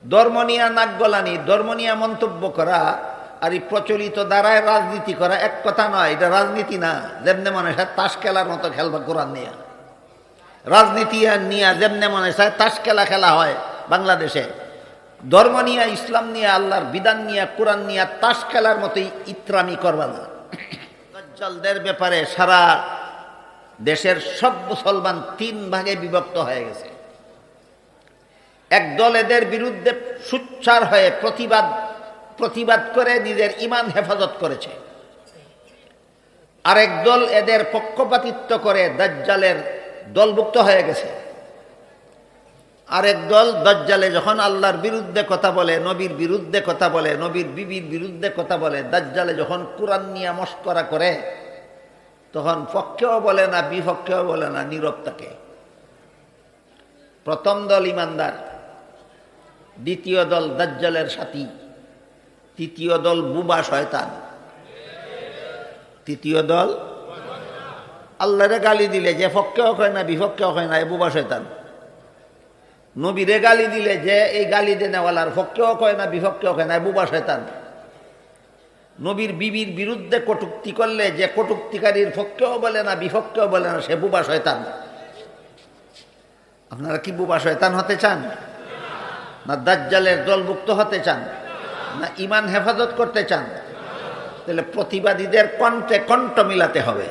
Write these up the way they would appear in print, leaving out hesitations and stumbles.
ধর্ম নিয়ে নাক গলানি, ধর্ম নিয়ে মন্তব্য করা আর এই প্রচলিত দ্বারায় রাজনীতি করা এক কথা নয়। এটা রাজনীতি না, যেমনে মনে হয় তাস খেলার মতো খেলবা কোরআন নিয়ে। রাজনীতি নিয়ে যেমনে মনে হয় তাস খেলা খেলা হয় বাংলাদেশে, ধর্ম নিয়ে, ইসলাম নিয়ে, আল্লাহর বিধান নিয়ে, কোরআন নিয়ে তাস খেলার মতোই ইত্রামি করবা না। দাজ্জালদের ব্যাপারে সারা দেশের সব মুসলমান তিন ভাগে বিভক্ত হয়ে গেছে। একদল এদের বিরুদ্ধে সুচ্চার হয়ে প্রতিবাদ করে নিজের ঈমান হেফাজত করেছে, আরেক দল এদের পক্ষপাতিত্ব করে দাজ্জালের দলভুক্ত হয়ে গেছে। আরেক দল দাজ্জালে যখন আল্লাহর বিরুদ্ধে কথা বলে, নবীর বিরুদ্ধে কথা বলে, নবীর বিবির বিরুদ্ধে কথা বলে, দাজ্জালে যখন কোরআন নিয়ে মশকরা করে, তখন পক্ষেও বলে না, বিপক্ষেও বলে না, নীরব থাকে। প্রথম দল ইমানদার, দ্বিতীয় দল দাজ্জালের সাথী, তৃতীয় দল বুবা শয়তান। তৃতীয় দল আল্লাহরে গালি দিলে যে পক্ষেও হয় না, বিপক্ষেও হয় না, এ বুবা শয়তান। নবীরে গালি দিলে যে এই গালি দেনেওয়ালার পক্ষেও হয় না, বিপক্ষেও হয় না, এ বুবা শয়তান। নবীর বিবির বিরুদ্ধে কটূক্তি করলে যে কটূক্তিকারীর পক্ষেও বলে না, বিপক্ষেও বলে না, সে বুবা শয়তান। আপনারা কি বুবা শয়তান হতে চান? না দাজ্জালের দলভুক্ত হতে চান? না ঈমান হেফাজত করতে চান? তাহলে প্রতিবাদীদের কণ্ঠে কণ্ঠ মিলাতে হবে।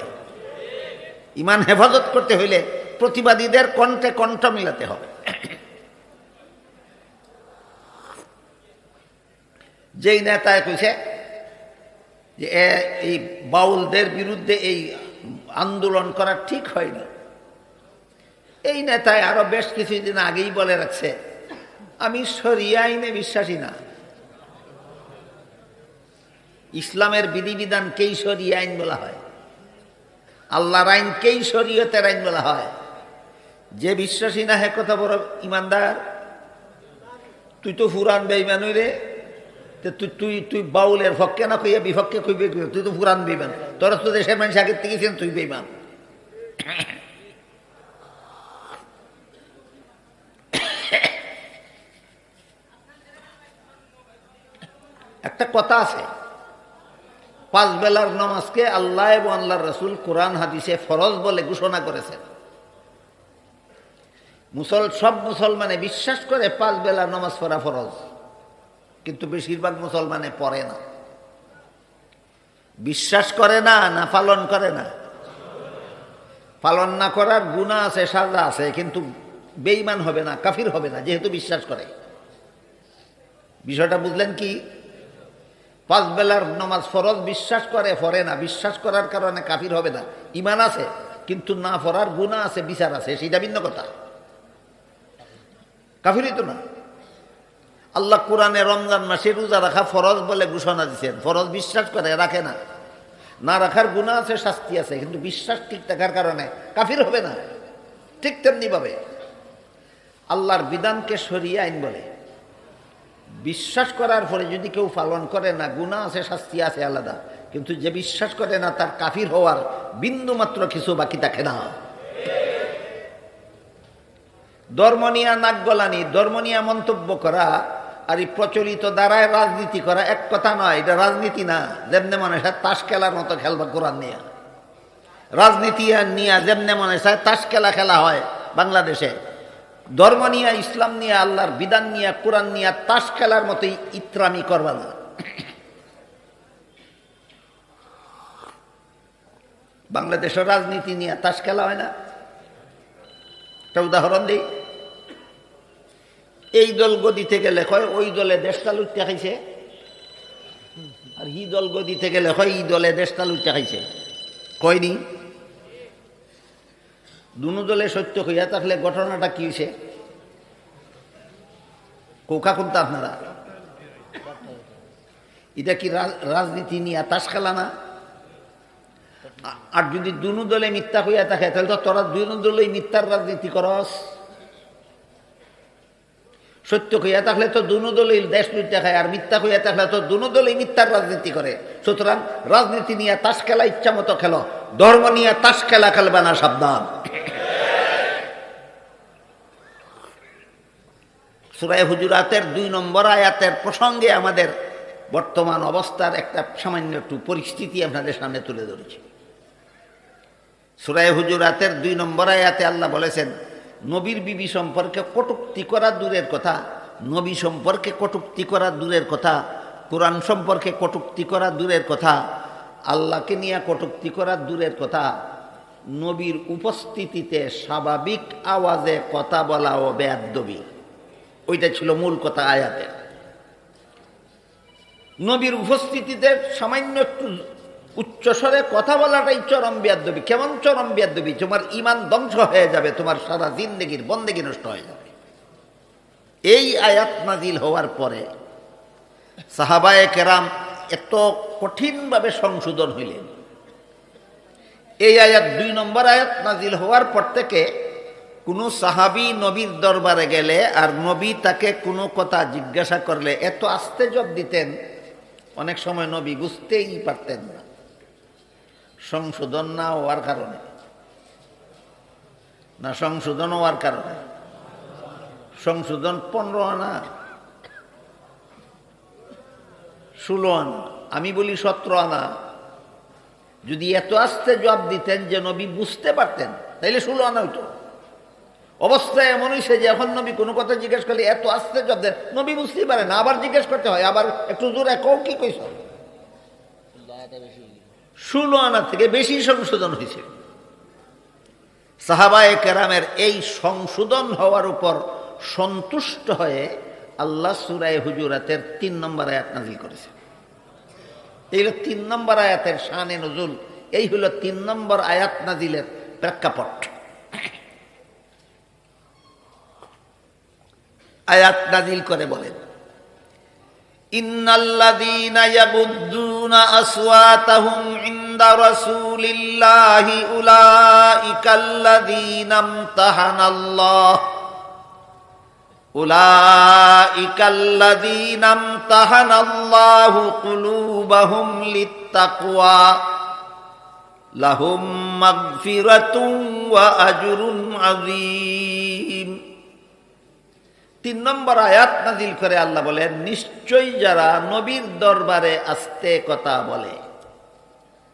ঈমান হেফাজত করতে হইলে প্রতিবাদীদের কণ্ঠে কণ্ঠ মিলাতে হবে। যেই নেতায় কইছে যে এই বাউলদের বিরুদ্ধে এই আন্দোলন করা ঠিক হয়নি, এই নেতায় আরো বেশ কিছুদিন আগেই বলে রাখছে, আমি শরিয়া আইনে বিশ্বাসী না। ইসলামের বিধিবিধানকেই শরিয়া আইন বলা হয়, আল্লাহর আইনকেই শরীয়তের আইন বলা হয়। যে বিশ্বাসী না হে কথা বড় ইমানদার। তুই তো ফুরান বেঈমান রে, তুই বাউলের পক্ষে না কইয়া বিপক্ষে কইবে, তুই তো ফুরান বেঈমান। তোরা তো দেশের মানুষ আগের থেকে ছিলেন, তুই বেঈমান। একটা কথা আছে, পাঁচ বেলার নামাজকে আল্লাহ এবং আল্লাহর রাসূল কোরআন হাদিসে ফরজ বলে ঘোষণা করেছেন। সব মুসলমানে বিশ্বাস করে পাঁচ বেলার নামাজ পড়া ফরজ, কিন্তু বেশিরভাগ মুসলমানে পড়ে না। বিশ্বাস করে না, না পালন করে না। পালন না করার গুনাহ আছে, সাজা আছে, কিন্তু বেঈমান হবে না, কাফির হবে না, যেহেতু বিশ্বাস করে। বিষয়টা বুঝলেন কি? পাঁচ বেলার নামাজ ফরজ বিশ্বাস করে, পড়ে না। বিশ্বাস করার কারণে কাফির হবে না, ঈমান আছে, কিন্তু না পড়ার গুনাহ আছে, বিচার আছে, সেটা ভিন্ন কথা। কাফিরই তো না। আল্লাহ কোরআনে রমজান মাসে রোজা রাখা ফরজ বলে ঘোষণা দিচ্ছেন। ফরজ বিশ্বাস করে, রাখে না। না রাখার গুনাহ আছে, শাস্তি আছে, কিন্তু বিশ্বাস ঠিক থাকার কারণে কাফির হবে না। ঠিক তেমনি ভাবে আল্লাহর বিধানকে শরিয়া আইন বলে। বিশ্বাস করার পরে যদি কেউ পালন করে না, গুনাহ আছে, শাস্তি আছে আলাদা, কিন্তু যে বিশ্বাস করে না তার কাফির হওয়ার বিন্দু মাত্র কিছু বাকি থাকে না। ধর্ম নিয়ে নাক গলানি, ধর্ম নিয়ে মন্তব্য করা আর এই প্রচলিত দ্বারায় রাজনীতি করা এক কথা নয়। এটা রাজনীতি না, যেমনে মনে হয় তাস খেলার মতো খেলবা কোরআন নিয়ে। রাজনীতি নিয়ে যেমনে মনে হয় তাস খেলা খেলা হয় বাংলাদেশে, ধর্ম নিয়ে, ইসলাম নিয়ে, আল্লাহর বিধান নিয়ে, কোরআন নিয়ে তাস খেলার মতোই ইত্রামি করবা না। বাংলাদেশের রাজনীতি নিয়ে তাস খেলা হয় না। একটা উদাহরণ দিই, এই দল গদিতে গেলে কয় ওই দলে দেশটা লুটতে খাইছে, আর ই দল গদিতে গেলে কয় এই দলে দেশটা লুটতে খাইছে। কয়নি? দুনো দলে সত্য হইয়া থাকলে ঘটনাটা কি হয়েছে? কোকা কোনটা আপনারা? এটা কি রাজনীতি নিয়ে তাস খেলা না? আর যদি দুনো দলে মিথ্যা হইয়া থাকে, তাহলে তো তোরা দুনো দলেই মিথ্যার রাজনীতি করস। সত্য হইয়া থাকলে তো দুনো দলেই দেশ লুটতে খায়, আর মিথ্যা হইয়া থাকলে তো দুনো দলেই মিথ্যার রাজনীতি করে। সুতরাং রাজনীতি নিয়ে তাস খেলা ইচ্ছা মতো খেলো, ধর্ম নিয়ে তাস খেলা খেলবে না, সাবধান। সূরা হুজুরাতের 2 নম্বর আয়াতের প্রসঙ্গে আমাদের বর্তমান অবস্থার একটা সামান্য একটু পরিস্থিতি আপনাদের সামনে তুলে ধরেছি। সূরা হুজুরাতের 2 নম্বর আয়াতে আল্লাহ বলেছেন, নবীর বিবি সম্পর্কে কটূক্তি করা দূরের কথা, নবী সম্পর্কে কটূক্তি করা দূরের কথা, কোরআন সম্পর্কে কটূক্তি করা দূরের কথা, আল্লাহকে নিয়ে কটূক্তি করা দূরের কথা, নবীর উপস্থিতিতে স্বাভাবিক আওয়াজে কথা বলা ও বেয়াদবি, ওইটা ছিল মূল কথা আয়াতে। নবীর উপস্থিতিতে সামান্য একটু উচ্চস্বরে কথা বলাটাই চরম বেয়াদবি। কেমন চরম বেয়াদবি? তোমার ঈমান ধ্বংস হয়ে যাবে, তোমার সারা জিন্দেগির বন্দেগি নষ্ট হয়ে যাবে। এই আয়াত নাজিল হওয়ার পরে সাহাবায়ে কেরাম এত কঠিনভাবে সংশোধন হইলেন। এই আয়াত 2 নম্বর আয়াত নাজিল হওয়ার পর থেকে কোনো সাহাবী নবীর দরবারে গেলে আর নবী তাকে কোনো কথা জিজ্ঞাসা করলে এত আস্তে জবাব দিতেন, অনেক সময় নবী বুঝতেই পারতেন না। সংশোধন না হওয়ার কারণে, না সংশোধন হওয়ার কারণে? সংশোধন 15 আনা, 16 আনা, আমি বলি 17 আনা। যদি এত আস্তে জবাব দিতেন যে নবী বুঝতে পারতেন, তাইলে 16 আনা হইতো। অবস্থা এমন হয়েছে যে এখন নবী কোনো কথা জিজ্ঞেস করলে এত আস্তে জবাব দেন, নবী বুঝতেই পারে না, আবার জিজ্ঞেস করতে হয়, আবার একটু জোরে কও কি কইছ। 16 আনা থেকে বেশি সংশোধন হয়েছে। সাহাবায়ে কেরামের এই সংশোধন হওয়ার উপর সন্তুষ্ট হয়ে আল্লাহ সূরা হুজুরাতের 3 নম্বর আয়াত নাজিল করেছে। এই হলো 3 নম্বর আয়াতের শানে নজুল, এই হলো 3 নম্বর আয়াত নাজিলের প্রেক্ষাপট। আয়াত নাজিল করে বলেন, ইন্নাল্লাযীনা ইয়াগুদ্দুনা আসওয়াতাহুম ইনদা রাসূলিল্লাহি উলাইকাল্লাযীনা ইমতাহানাল্লাহু কুলুবাহুম লিত্তাকওয়া লাহুম মাগফিরাতুন ওয়া আজরুন আযীম। 3 নম্বর আয়াত নাজিল করে আল্লাহ বলেন, নিশ্চয়ই যারা নবীর দরবারে আস্তে কথা বলে।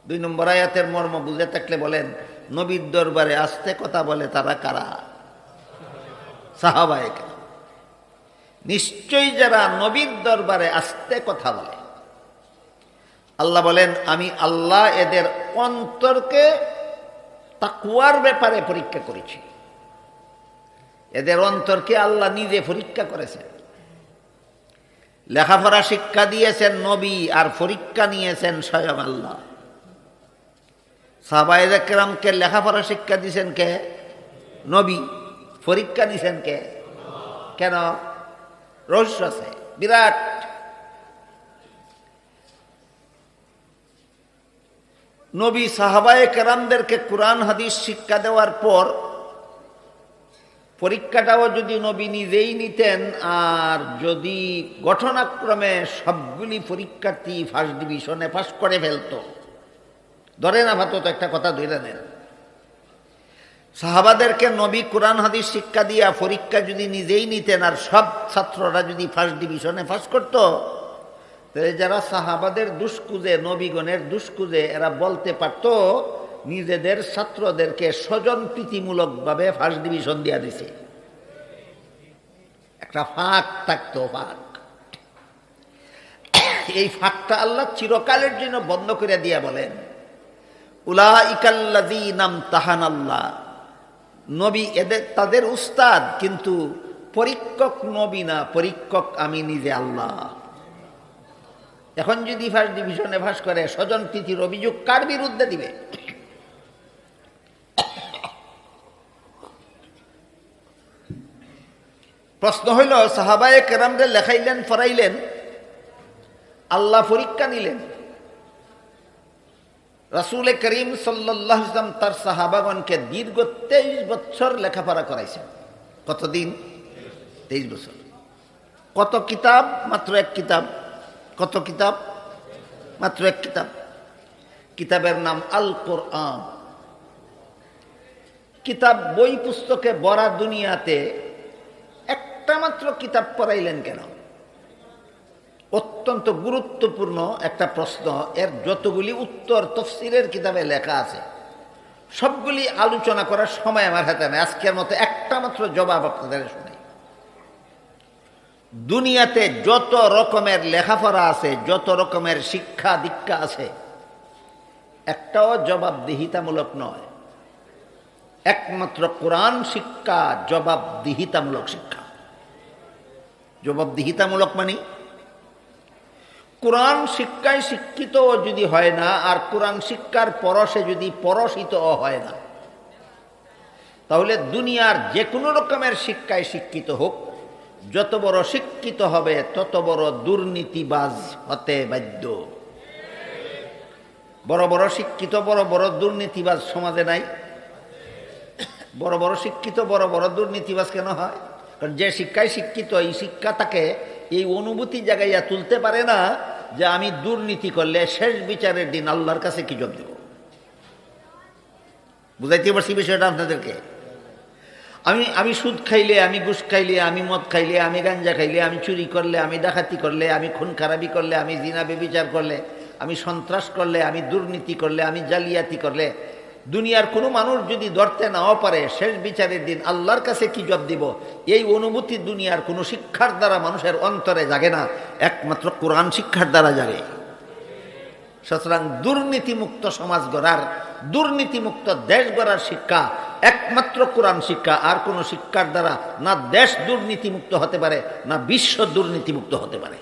2 নম্বর আয়াতের মর্ম বুঝে থাকলে বলেন, নবীর দরবারে আস্তে কথা বলে তারা কারা? সাহাবায়ে কেরাম। নিশ্চয়ই যারা নবীর দরবারে আস্তে কথা বলে, আল্লাহ বলেন আমি আল্লাহ এদের অন্তরকে তাকওয়ার ব্যাপারে পরীক্ষা করেছি। এদের অন্তরকে আল্লাহ নিজে পরীক্ষা করেছেন। লেখাপড়া শিক্ষা দিয়েছেন নবী, আর পরীক্ষা নিয়েছেন স্বয়ং আল্লাহ। সাহাবায়ে কেরামকে লেখাপড়া শিক্ষা দিয়েছেন কে? নবী। পরীক্ষা নিয়েছেন কে? কেন? রহস্য আছে বিরাট। নবী সাহাবায়ে কেরামদেরকে কোরআন হাদিস শিক্ষা দেওয়ার পর পরীক্ষাটাও যদি নবী নিজেই নিতেন, আর যদি ঘটনাক্রমে সবগুলি পরীক্ষার্থী ফার্স্ট ডিভিশনে পাস করে ফেলত, ধরে না ভাত, একটা কথা ধরে নেন, সাহাবাদেরকে নবী কোরআন হাদিস শিক্ষা দিয়া পরীক্ষা যদি নিজেই নিতেন আর সব ছাত্ররা যদি ফার্স্ট ডিভিশনে পাস করত, তাহলে যারা সাহাবাদের দুষ্কুজে, নবীগণের দুষ্কুজে, এরা বলতে পারত নিজেদের ছাত্রদেরকে স্বজন প্রীতিমূলকভাবে ফার্স্ট ডিভিশন দিয়া দিছে। একটা ফাঁক থাকতো, ফাঁক। এই ফাঁকটা আল্লাহ চিরকালের জন্য বন্ধ করে দিয়া বলেন, উলাইকাল্লাযীনা ইমতাহানাল্লাহ, নবী এদের তাদের উস্তাদ, কিন্তু পরীক্ষক নবী না, পরীক্ষক আমি নিজে আল্লাহ। এখন যদি ফার্স্ট ডিভিশনে পাস করে, স্বজন প্রীতির অভিযোগ কার বিরুদ্ধে দিবে? প্রশ্ন হইল, সাহাবায়ে কেরামদের লেখাইলেন, পড়াইলেন, আল্লাহ পরীক্ষা নিলেন। রাসূল করিম সাল্লাল্লাহু আলাইহি ওয়াসাল্লাম তার সাহাবাগণকে দীর্ঘ 23 বছর লেখাপড়া করাইছেন। কতদিন? 23 বছর। কত কিতাব? মাত্র 1 কিতাব। কত কিতাব? মাত্র 1 কিতাব। কিতাবের নাম আল কোরআন। কিতাব বই পুস্তকে ভরা দুনিয়াতে একটা মাত্র কিতাব পড়াইলেন কেন? অত্যন্ত গুরুত্বপূর্ণ একটা প্রশ্ন। এর যতগুলি উত্তর তফসিরের কিতাবে লেখা আছে সবগুলি আলোচনা করার সময় আমার হাতে নেই। আজকের মতো একটা মাত্র জবাব আপনাদের শুনে। দুনিয়াতে যত রকমের লেখাপড়া আছে, যত রকমের শিক্ষা দীক্ষা আছে, একটাও জবাবদিহিতামূলক নয়। একমাত্র কোরআন শিক্ষা জবাবদিহিতামূলক শিক্ষা। জবাবদিহিতামূলক মানে কোরআন শিক্ষায় শিক্ষিত যদি হয় না, আর কোরআন শিক্ষার পরশে যদি পরশিত হয় না, তাহলে দুনিয়ার যে কোনো রকমের শিক্ষায় শিক্ষিত হোক, যত বড় শিক্ষিত হবে তত বড় দুর্নীতিবাজ হতে বাধ্য। বড় বড় শিক্ষিত বড় বড় দুর্নীতিবাজ সমাজে নাই? বড় বড় শিক্ষিত বড় বড় দুর্নীতিবাজ কেন হয়? কারণ যে শিক্ষায় শিক্ষিত, এই শিক্ষা তাকে এই অনুভূতি জাগাইয়া তুলতে পারে না যে আমি দুর্নীতি করলে শেষ বিচারের দিন আল্লাহর কাছে কি জবাব দেব। বুঝাইতে পারছি বিষয়টা আপনাদেরকে? আমি সুদ খাইলে, আমি ঘুষ খাইলে, আমি মদ খাইলে, আমি গাঞ্জা খাইলে, আমি চুরি করলে, আমি ডাকাতি করলে, আমি খুন খারাপি করলে, আমি জিনা বেবিচার করলে, আমি সন্ত্রাস করলে, আমি দুর্নীতি করলে, আমি জালিয়াতি করলে, দুনিয়ার কোনো মানুষ যদি ধরতে নাও পারে, শেষ বিচারের দিন আল্লাহর কাছে কি জবাব দিব, এই অনুভূতি দুনিয়ার কোনো শিক্ষার দ্বারা মানুষের অন্তরে জাগে না, একমাত্র কোরআন শিক্ষার দ্বারা জাগে। সুতরাং দুর্নীতিমুক্ত সমাজ গড়ার, দুর্নীতিমুক্ত দেশ গড়ার শিক্ষা একমাত্র কোরআন শিক্ষা। আর কোনো শিক্ষার দ্বারা না দেশ দুর্নীতিমুক্ত হতে পারে, না বিশ্ব দুর্নীতিমুক্ত হতে পারে।